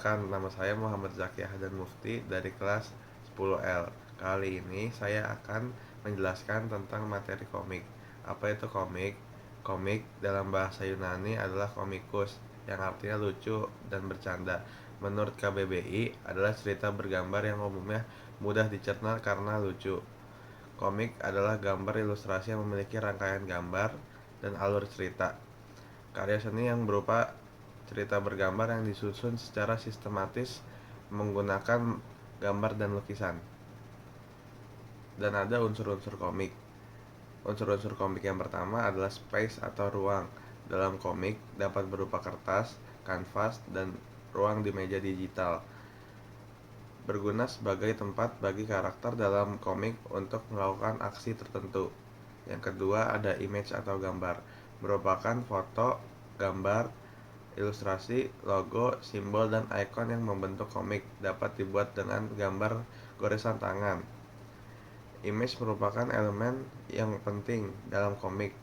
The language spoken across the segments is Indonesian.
Perkenalkan, nama saya Muhammad Zaki Ahdan Mufti dari kelas 10L. Kali ini saya akan menjelaskan tentang materi komik. Apa itu komik? Komik dalam bahasa Yunani adalah komikus, yang artinya lucu dan bercanda. Menurut KBBI, adalah cerita bergambar yang umumnya mudah dicerna karena lucu. Komik adalah gambar ilustrasi yang memiliki rangkaian gambar dan alur cerita. Karya seni yang berupa cerita bergambar yang disusun secara sistematis menggunakan gambar dan lukisan. Dan ada unsur-unsur komik. Unsur-unsur komik yang pertama adalah space atau ruang. Dalam komik dapat berupa kertas, kanvas, dan ruang di meja digital. Berguna sebagai tempat bagi karakter dalam komik untuk melakukan aksi tertentu. Yang kedua ada image atau gambar, merupakan foto, gambar, ilustrasi, logo, simbol, dan ikon yang membentuk komik. Dapat dibuat dengan gambar goresan tangan. Image merupakan elemen yang penting dalam komik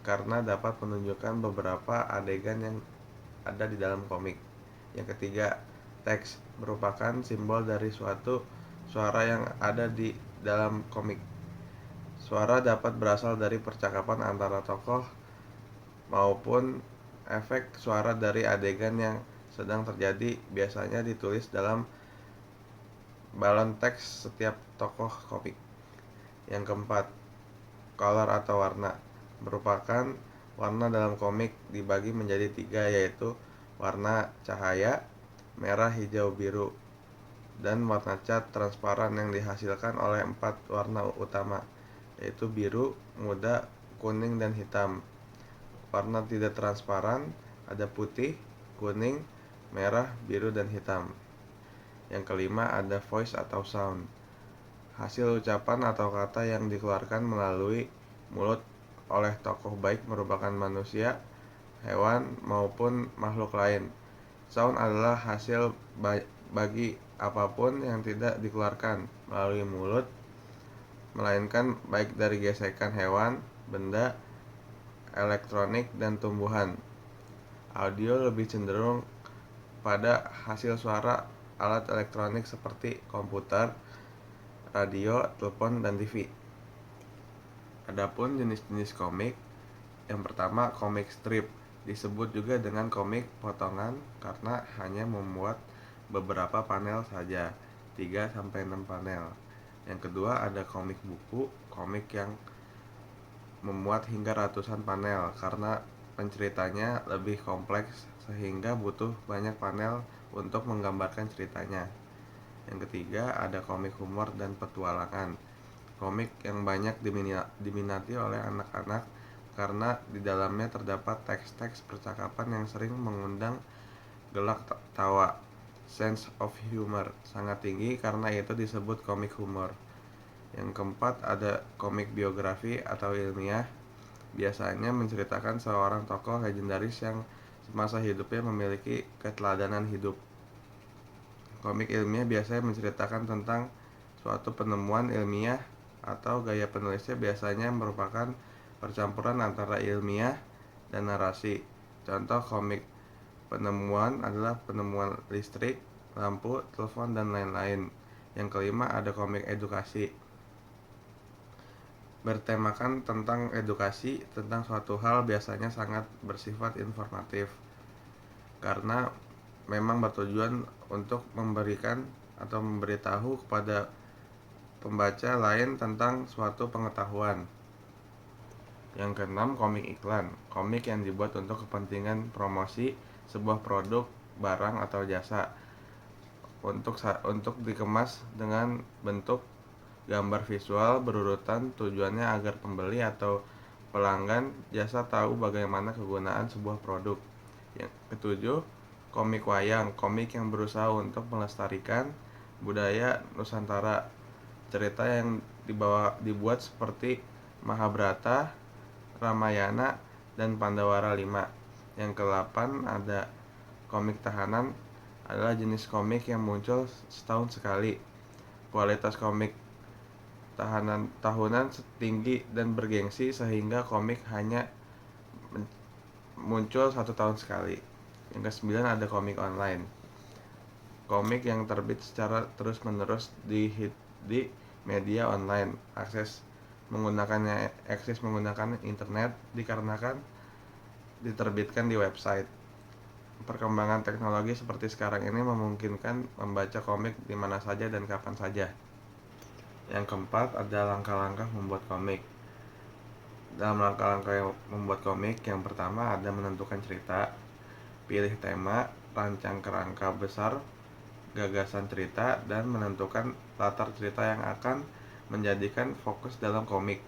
karena dapat menunjukkan beberapa adegan yang ada di dalam komik. Yang ketiga, teks merupakan simbol dari suatu suara yang ada di dalam komik. Suara dapat berasal dari percakapan antara tokoh maupun efek suara dari adegan yang sedang terjadi, biasanya ditulis dalam balon teks setiap tokoh komik. Yang keempat, color atau warna merupakan warna dalam komik dibagi menjadi tiga, yaitu warna cahaya, merah, hijau, biru, dan warna cat transparan yang dihasilkan oleh empat warna utama, yaitu biru, muda, kuning, dan hitam. Warna tidak transparan ada putih, kuning, merah, biru, dan hitam. Yang kelima ada voice atau sound, hasil ucapan atau kata yang dikeluarkan melalui mulut oleh tokoh baik merupakan manusia, hewan, maupun makhluk lain. Sound adalah hasil bagi apapun yang tidak dikeluarkan melalui mulut, melainkan baik dari gesekan hewan, benda, elektronik, dan tumbuhan. Audio lebih cenderung pada hasil suara alat elektronik seperti komputer, radio, telepon, dan TV. Adapun jenis-jenis komik, yang pertama komik strip, disebut juga dengan komik potongan karena hanya memuat beberapa panel saja, 3-6 panel. Yang kedua ada komik buku, komik yang memuat hingga ratusan panel karena penceritanya lebih kompleks sehingga butuh banyak panel untuk menggambarkan ceritanya. Yang ketiga ada komik humor dan petualangan, komik yang banyak diminati oleh anak-anak karena di dalamnya terdapat teks-teks percakapan yang sering mengundang gelak tawa. Sense of humor sangat tinggi karena itu disebut komik humor. Yang keempat ada komik biografi atau ilmiah, biasanya menceritakan seorang tokoh legendaris yang semasa hidupnya memiliki keteladanan hidup. Komik ilmiah biasanya menceritakan tentang suatu penemuan ilmiah atau gaya penulisnya biasanya merupakan percampuran antara ilmiah dan narasi. Contoh komik penemuan adalah penemuan listrik, lampu, telepon, dan lain-lain. Yang kelima ada komik edukasi, bertemakan tentang edukasi tentang suatu hal, biasanya sangat bersifat informatif karena memang bertujuan untuk memberikan atau memberitahu kepada pembaca lain tentang suatu pengetahuan. Yang keenam komik iklan, komik yang dibuat untuk kepentingan promosi sebuah produk, barang, atau jasa untuk dikemas dengan bentuk gambar visual berurutan, tujuannya agar pembeli atau pelanggan jasa tahu bagaimana kegunaan sebuah produk. Yang ketujuh, komik wayang, komik yang berusaha untuk melestarikan budaya Nusantara. Cerita yang dibuat seperti Mahabharata, Ramayana, dan Pandawara 5. Yang ke-8 ada komik tahanan, adalah jenis komik yang muncul setahun sekali. Kualitas komik tahunan tinggi dan bergengsi sehingga komik hanya muncul 1 tahun sekali. Yang ke-9 ada komik online. komik yang terbit secara terus-menerus di media online. Akses menggunakan internet dikarenakan diterbitkan di website. Perkembangan teknologi seperti sekarang ini memungkinkan membaca komik di mana saja dan kapan saja. Yang keempat, ada langkah-langkah membuat komik. Dalam langkah-langkah membuat komik, yang pertama ada menentukan cerita, pilih tema, rancang kerangka besar, gagasan cerita, dan menentukan latar cerita yang akan menjadikan fokus dalam komik.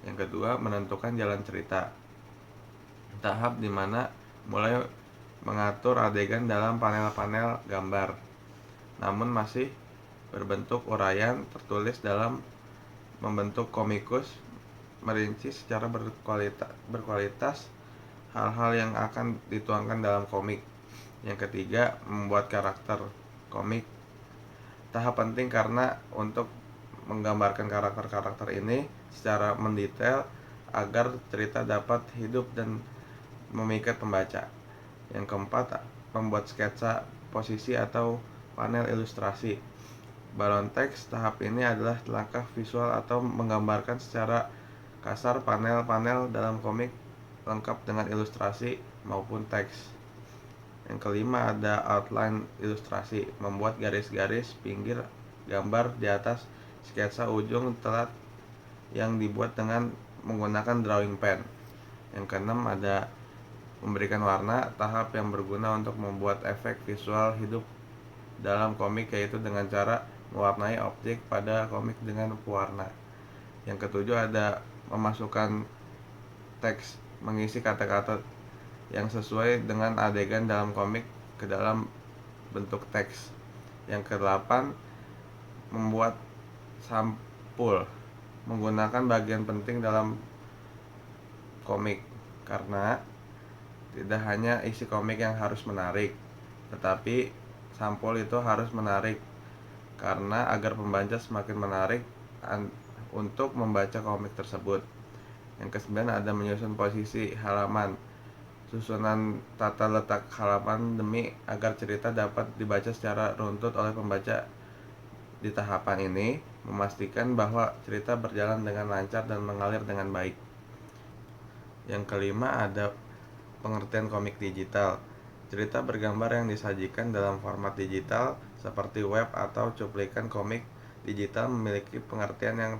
Yang kedua, menentukan jalan cerita. Tahap dimana mulai mengatur adegan dalam panel-panel gambar, namun masih berbentuk uraian tertulis dalam membentuk komikus, merinci secara berkualitas hal-hal yang akan dituangkan dalam komik. Yang ketiga, membuat karakter komik. Tahap penting karena untuk menggambarkan karakter-karakter ini secara mendetail agar cerita dapat hidup dan memikat pembaca. Yang keempat, membuat sketsa posisi atau panel ilustrasi. Balon teks. Tahap ini adalah langkah visual atau menggambarkan secara kasar panel-panel dalam komik lengkap dengan ilustrasi maupun teks. Yang kelima, ada outline ilustrasi, membuat garis-garis pinggir gambar di atas sketsa ujung telat yang dibuat dengan menggunakan drawing pen. Yang keenam, ada memberikan warna, tahap yang berguna untuk membuat efek visual hidup dalam komik, yaitu dengan cara mewarnai objek pada komik dengan pewarna. Yang ketujuh, ada memasukkan teks, mengisi kata-kata yang sesuai dengan adegan dalam komik ke dalam bentuk teks. Yang kedelapan, membuat sampul, menggunakan bagian penting dalam komik, karena tidak hanya isi komik yang harus menarik, tetapi sampul itu harus menarik karena agar pembaca semakin menarik untuk membaca komik tersebut. Yang kesembilan, ada menyusun posisi halaman, susunan tata letak halaman demi agar cerita dapat dibaca secara runtut oleh pembaca. Di tahapan ini memastikan bahwa cerita berjalan dengan lancar dan mengalir dengan baik. Yang kelima, ada pengertian komik digital. Cerita bergambar yang disajikan dalam format digital seperti web atau cuplikan komik digital memiliki pengertian yang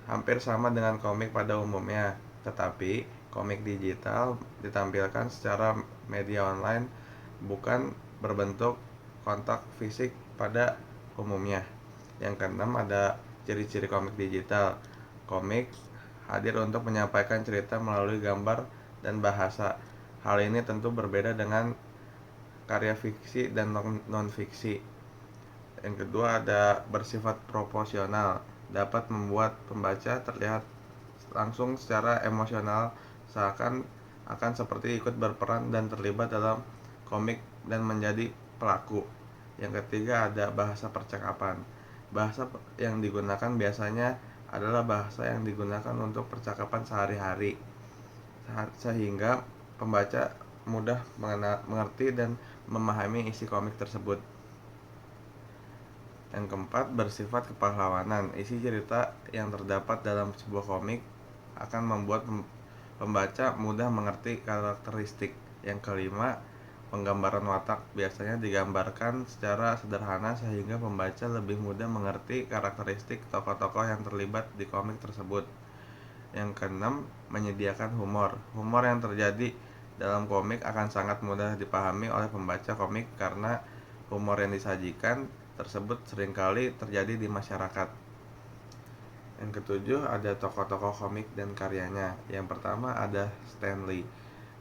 hampir sama dengan komik pada umumnya, tetapi komik digital ditampilkan secara media online, bukan berbentuk kontak fisik pada umumnya. Yang keenam, ada ciri-ciri komik digital. Komik hadir untuk menyampaikan cerita melalui gambar dan bahasa. Hal ini tentu berbeda dengan karya fiksi dan non-fiksi. Yang kedua, ada bersifat proporsional, dapat membuat pembaca terlihat langsung secara emosional, seakan akan seperti ikut berperan dan terlibat dalam komik dan menjadi pelaku. Yang ketiga, ada bahasa percakapan. Bahasa yang digunakan biasanya adalah bahasa yang digunakan untuk percakapan sehari-hari, sehingga pembaca mudah mengerti dan memahami isi komik tersebut. Yang keempat, bersifat kepahlawanan. Isi cerita yang terdapat dalam sebuah komik akan membuat pembaca mudah mengerti karakteristik. Yang kelima, penggambaran watak. Biasanya digambarkan secara sederhana sehingga pembaca lebih mudah mengerti karakteristik tokoh-tokoh yang terlibat di komik tersebut. Yang keenam, menyediakan humor. Humor yang terjadi dalam komik akan sangat mudah dipahami oleh pembaca komik karena humor yang disajikan tersebut seringkali terjadi di masyarakat. Yang ketujuh, ada tokoh-tokoh komik dan karyanya. Yang pertama, ada Stan Lee.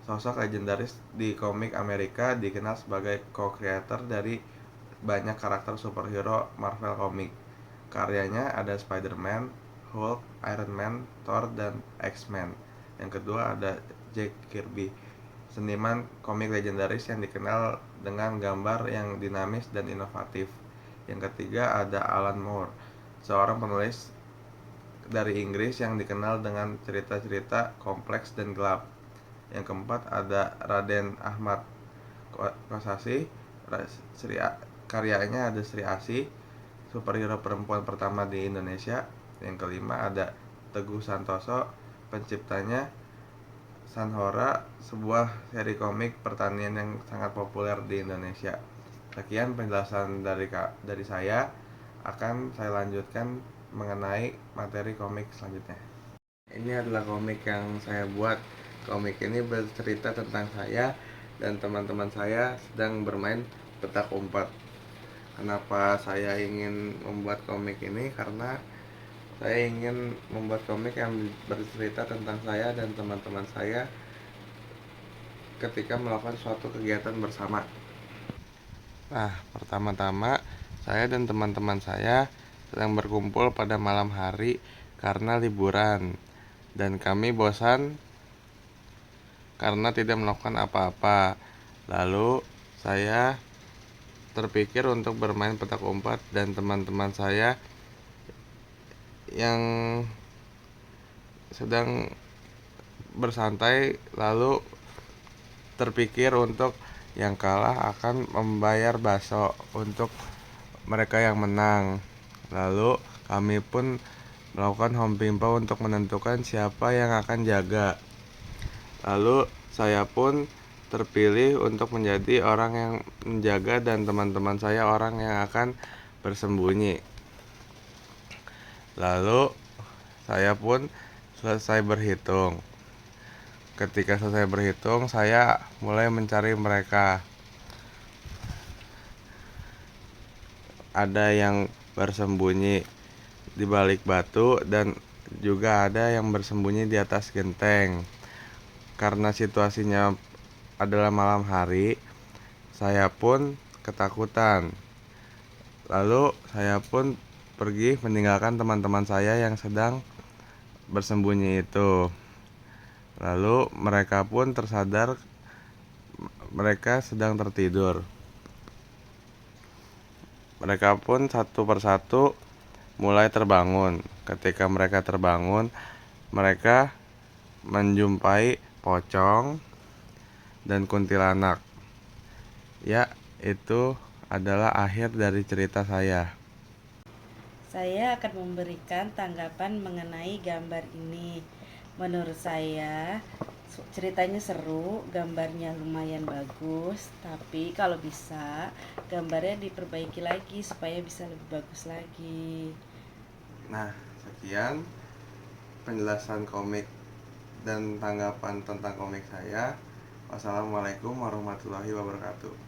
Sosok legendaris di komik Amerika, dikenal sebagai co-creator dari banyak karakter superhero Marvel komik. Karyanya ada Spider-Man, Hulk, Iron Man, Thor, dan X-Men. Yang kedua, ada Jack Kirby, seniman komik legendaris yang dikenal dengan gambar yang dinamis dan inovatif. Yang ketiga, ada Alan Moore, seorang penulis dari Inggris yang dikenal dengan cerita-cerita kompleks dan gelap. Yang keempat, ada Raden Ahmad Kosasih, karyanya ada Sri Asih, superhero perempuan pertama di Indonesia. Yang kelima ada Teguh Santoso, penciptanya Sanhora, sebuah seri komik pertanian yang sangat populer di Indonesia. Sekian penjelasan dari saya. Akan saya lanjutkan mengenai materi komik selanjutnya. Ini adalah komik yang saya buat. Komik ini bercerita tentang saya dan teman-teman saya sedang bermain petak umpet. Kenapa saya ingin membuat komik ini? Karena saya ingin membuat komik yang bercerita tentang saya dan teman-teman saya ketika melakukan suatu kegiatan bersama. Nah, pertama-tama saya dan teman-teman saya sedang berkumpul pada malam hari karena liburan dan kami bosan karena tidak melakukan apa-apa. Lalu saya terpikir untuk bermain petak umpet dan teman-teman saya yang sedang bersantai lalu terpikir untuk yang kalah akan membayar bakso untuk mereka yang menang. Lalu kami pun melakukan home pimpa untuk menentukan siapa yang akan jaga. Lalu saya pun terpilih untuk menjadi orang yang menjaga dan teman-teman saya orang yang akan bersembunyi. Lalu saya pun selesai berhitung. Ketika selesai berhitung, saya mulai mencari mereka. Ada yang bersembunyi di balik batu dan juga ada yang bersembunyi di atas genteng. Karena situasinya adalah malam hari, saya pun ketakutan. Lalu saya pun pergi meninggalkan teman-teman saya yang sedang bersembunyi itu. Lalu mereka pun tersadar mereka sedang tertidur. Mereka pun satu persatu mulai terbangun. Ketika mereka terbangun, mereka menjumpai pocong dan kuntilanak. Ya, itu adalah akhir dari cerita saya. Saya akan memberikan tanggapan mengenai gambar ini. Menurut saya, ceritanya seru, gambarnya lumayan bagus, tapi kalau bisa gambarnya diperbaiki lagi supaya bisa lebih bagus lagi. Nah, sekian penjelasan komik dan tanggapan tentang komik saya. Wassalamualaikum warahmatullahi wabarakatuh.